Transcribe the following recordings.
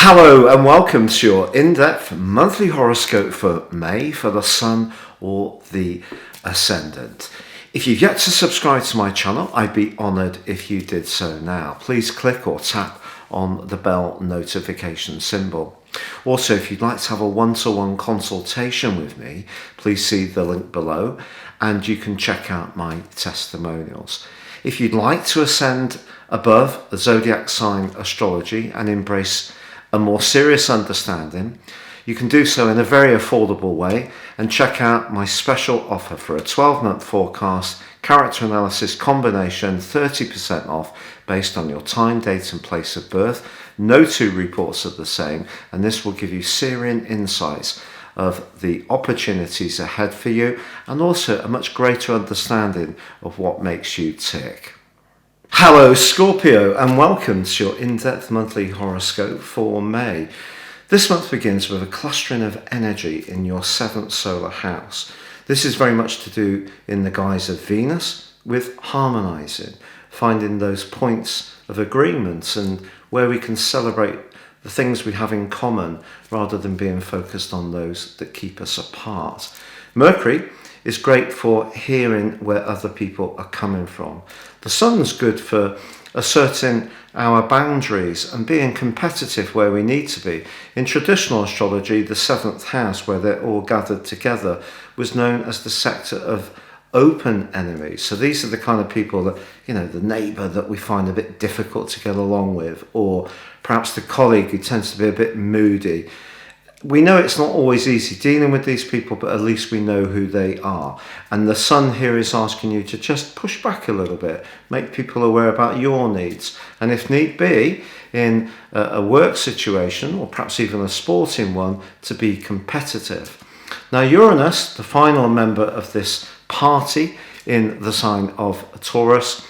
Hello and welcome to your in-depth monthly horoscope for May for the Sun or the Ascendant. If you've yet to subscribe to my channel, I'd be honoured if you did so now. Please click or tap on the bell notification symbol. Also, if you'd like to have a one-to-one consultation with me, please see the link below and you can check out my testimonials. If you'd like to ascend above the zodiac sign astrology and embrace a more serious understanding, you can do so in a very affordable way and check out my special offer for a 12-month forecast character analysis combination, 30% off based on your time, date and place of birth. No two reports are the same, and this will give you searing insights of the opportunities ahead for you and also a much greater understanding of what makes you tick. Hello Scorpio and welcome to your in-depth monthly horoscope for May. This month begins with a clustering of energy in your 7th solar house. This is very much to do in the guise of Venus with harmonizing, finding those points of agreement and where we can celebrate the things we have in common rather than being focused on those that keep us apart. Mercury is great for hearing where other people are coming from. The Sun's good for asserting our boundaries and being competitive where we need to be. In traditional astrology, the 7th house, where they're all gathered together, was known as the sector of open enemies. So these are the kind of people that, the neighbour that we find a bit difficult to get along with, or perhaps the colleague who tends to be a bit moody. We know it's not always easy dealing with these people, but at least we know who they are. And the Sun here is asking you to just push back a little bit, make people aware about your needs. And if need be, in a work situation, or perhaps even a sporting one, to be competitive. Now Uranus, the final member of this party in the sign of Taurus,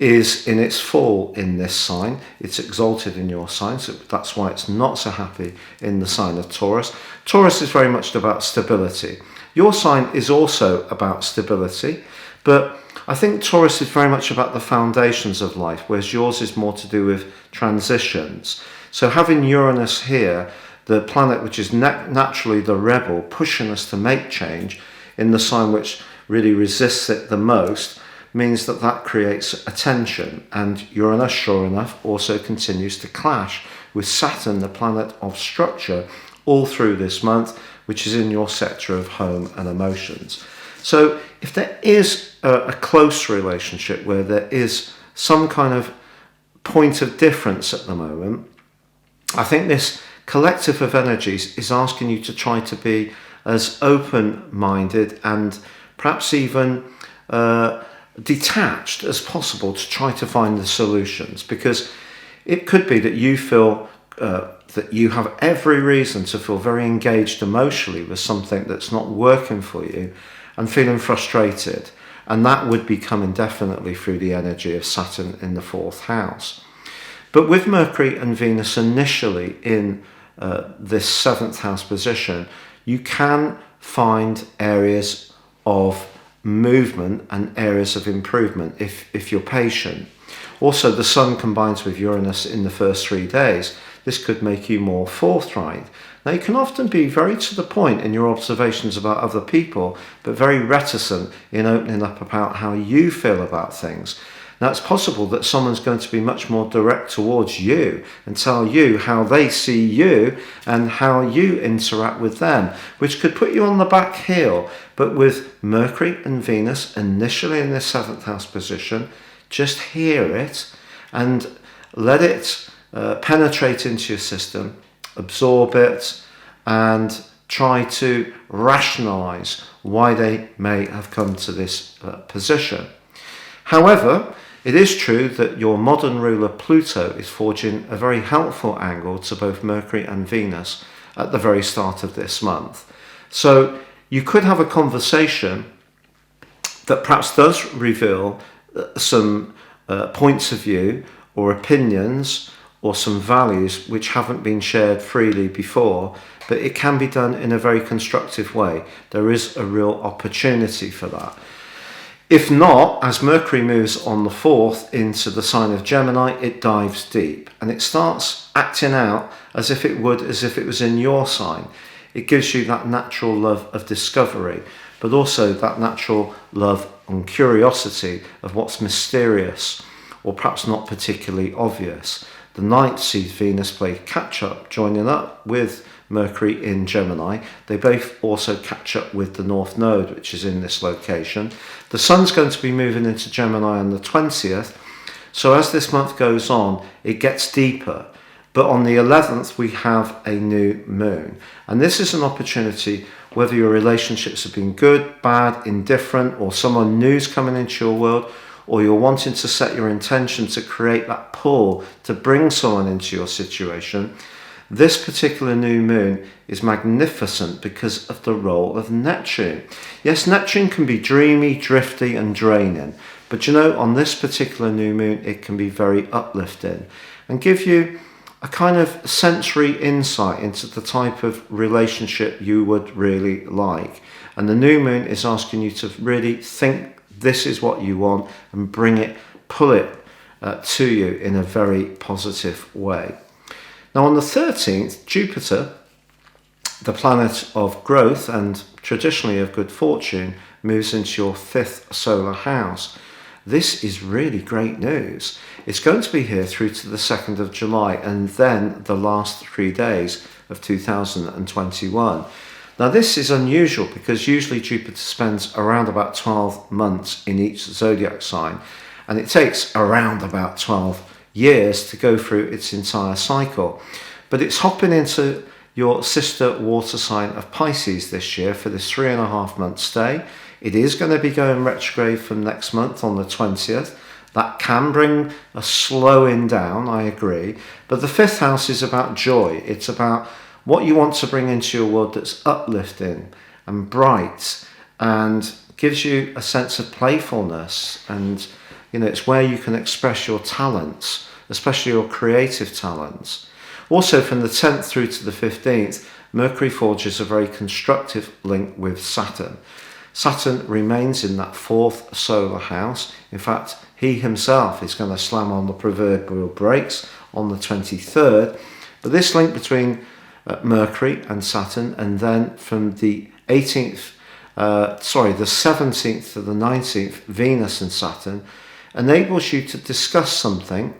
is in its fall in this sign. It's exalted in your sign, so that's why it's not so happy in the sign of Taurus. Taurus is very much about stability. Your sign is also about stability, but I think Taurus is very much about the foundations of life, whereas yours is more to do with transitions. So having Uranus here, the planet which is naturally the rebel, pushing us to make change in the sign which really resists it the most, means that creates a tension, and Uranus, sure enough, also continues to clash with Saturn, the planet of structure, all through this month, which is in your sector of home and emotions. So if there is a close relationship where there is some kind of point of difference at the moment, I think this collective of energies is asking you to try to be as open-minded and perhaps even detached as possible to try to find the solutions, because it could be that you feel that you have every reason to feel very engaged emotionally with something that's not working for you and feeling frustrated, and that would be coming definitely through the energy of Saturn in the 4th house. But with Mercury and Venus initially in this 7th house position, you can find areas of movement and areas of improvement if you're patient. Also, the Sun combines with Uranus in the first 3 days. This could make you more forthright. Now, you can often be very to the point in your observations about other people, but very reticent in opening up about how you feel about things. Now, it's possible that someone's going to be much more direct towards you and tell you how they see you and how you interact with them, which could put you on the back heel. But with Mercury and Venus initially in the 7th house position, just hear it and let it penetrate into your system, absorb it, and try to rationalize why they may have come to this position. However, it is true that your modern ruler Pluto is forging a very helpful angle to both Mercury and Venus at the very start of this month. So you could have a conversation that perhaps does reveal some points of view or opinions or some values which haven't been shared freely before, but it can be done in a very constructive way. There is a real opportunity for that. If not, as Mercury moves on the 4th into the sign of Gemini, it dives deep and it starts acting out as if it was in your sign. It gives you that natural love of discovery, but also that natural love and curiosity of what's mysterious or perhaps not particularly obvious. The 9th sees Venus play catch up, joining up with Mercury in Gemini. They both also catch up with the North Node, which is in this location. The Sun's going to be moving into Gemini on the 20th. So as this month goes on, it gets deeper. But on the 11th, we have a new moon. And this is an opportunity, whether your relationships have been good, bad, indifferent, or someone new's coming into your world, or you're wanting to set your intention to create that pull to bring someone into your situation. This particular new moon is magnificent because of the role of Neptune. Yes, Neptune can be dreamy, drifty and draining, but on this particular new moon it can be very uplifting and give you a kind of sensory insight into the type of relationship you would really like. And the new moon is asking you to really think this is what you want and pull it to you in a very positive way. Now on the 13th, Jupiter, the planet of growth and traditionally of good fortune, moves into your 5th solar house. This is really great news. It's going to be here through to the 2nd of July and then the last 3 days of 2021. Now this is unusual because usually Jupiter spends around about 12 months in each zodiac sign, and it takes around about 12 years to go through its entire cycle. But it's hopping into your sister water sign of Pisces this year for this 3.5 month stay. It is going to be going retrograde from next month on the 20th. That can bring a slowing down, I agree. But the 5th house is about joy. It's about what you want to bring into your world that's uplifting and bright and gives you a sense of playfulness. And it's where you can express your talents, especially your creative talents. Also from the 10th through to the 15th, Mercury forges a very constructive link with Saturn. Saturn remains in that 4th solar house. In fact, he himself is going to slam on the proverbial brakes on the 23rd. But this link between Mercury and Saturn, and then from the 17th to the 19th, Venus and Saturn, enables you to discuss something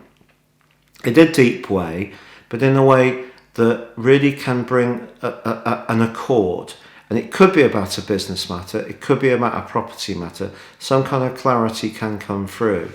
in a deep way, but in a way that really can bring an accord. And it could be about a business matter, it could be about a property matter, some kind of clarity can come through.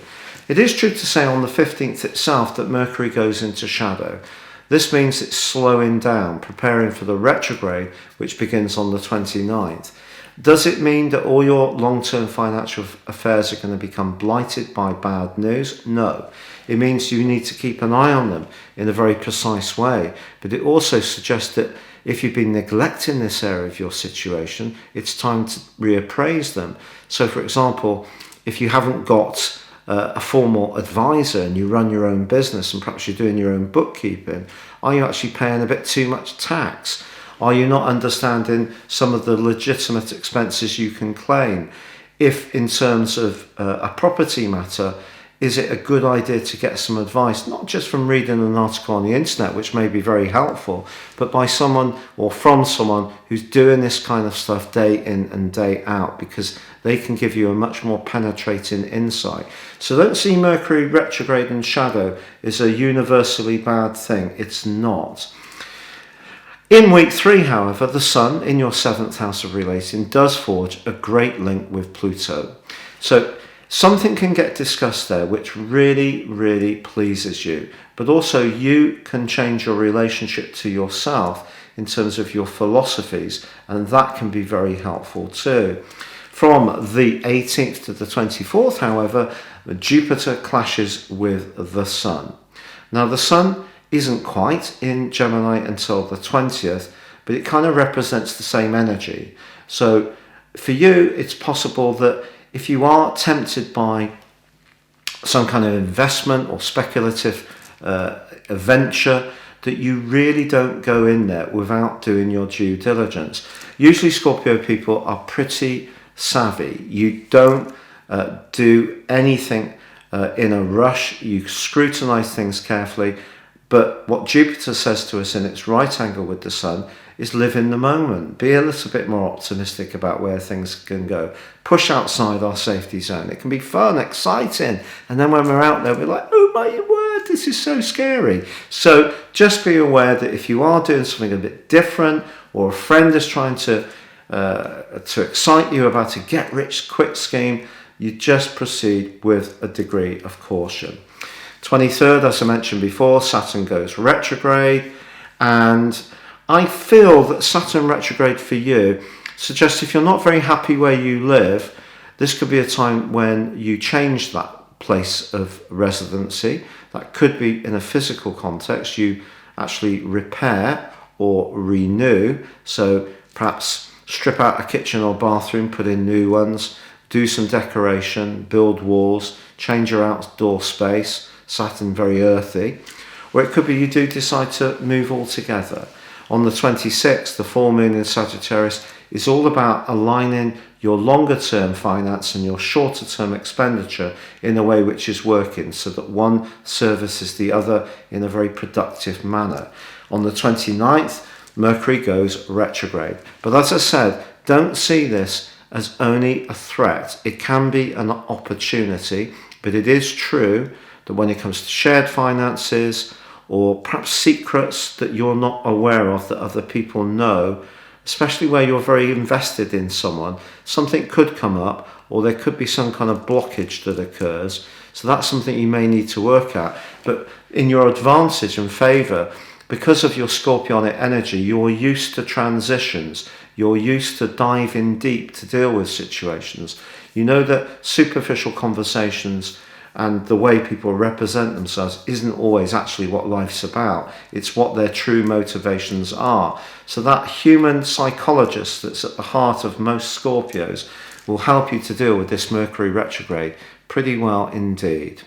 It is true to say on the 15th itself that Mercury goes into shadow. This means it's slowing down, preparing for the retrograde, which begins on the 29th. Does it mean that all your long-term financial affairs are going to become blighted by bad news? No. It means you need to keep an eye on them in a very precise way. But it also suggests that if you've been neglecting this area of your situation, it's time to reappraise them. So, for example, if you haven't got a formal advisor and you run your own business and perhaps you're doing your own bookkeeping, are you actually paying a bit too much tax? Are you not understanding some of the legitimate expenses you can claim? If in terms of a property matter, is it a good idea to get some advice, not just from reading an article on the internet, which may be very helpful, but by someone or from someone who's doing this kind of stuff day in and day out, because they can give you a much more penetrating insight. So don't see Mercury retrograde and shadow as a universally bad thing. It's not. In week 3, however, the Sun in your 7th house of relating does forge a great link with Pluto. So something can get discussed there which really, really pleases you, but also you can change your relationship to yourself in terms of your philosophies, and that can be very helpful too. From the 18th to the 24th, however, Jupiter clashes with the Sun. Now the Sun isn't quite in Gemini until the 20th, but it kind of represents the same energy. So for you, it's possible that if you are tempted by some kind of investment or speculative venture, that you really don't go in there without doing your due diligence. Usually Scorpio people are pretty savvy. You don't do anything in a rush. You scrutinize things carefully. But what Jupiter says to us in its right angle with the Sun is live in the moment. Be a little bit more optimistic about where things can go. Push outside our safety zone. It can be fun, exciting. And then when we're out there, we're like, oh my word, this is so scary. So just be aware that if you are doing something a bit different, or a friend is trying to excite you about a get-rich-quick scheme, you just proceed with a degree of caution. 23rd, as I mentioned before, Saturn goes retrograde, and I feel that Saturn retrograde for you suggests if you're not very happy where you live, this could be a time when you change that place of residency. That could be in a physical context. You actually repair or renew. So perhaps strip out a kitchen or bathroom, put in new ones, do some decoration, build walls, change your outdoor space. Saturn very earthy. Or it could be you do decide to move altogether. On the 26th, the full moon in Sagittarius is all about aligning your longer term finance and your shorter term expenditure in a way which is working, so that one services the other in a very productive manner. On the 29th, Mercury goes retrograde. But as I said, don't see this as only a threat. It can be an opportunity, but it is true that when it comes to shared finances, or perhaps secrets that you're not aware of that other people know, especially where you're very invested in someone, something could come up, or there could be some kind of blockage that occurs. So that's something you may need to work at. But in your advantage and favour, because of your Scorpionic energy, you're used to transitions. You're used to diving deep to deal with situations. You know that superficial conversations and the way people represent themselves isn't always actually what life's about. It's what their true motivations are. So that human psychologist that's at the heart of most Scorpios will help you to deal with this Mercury retrograde pretty well indeed.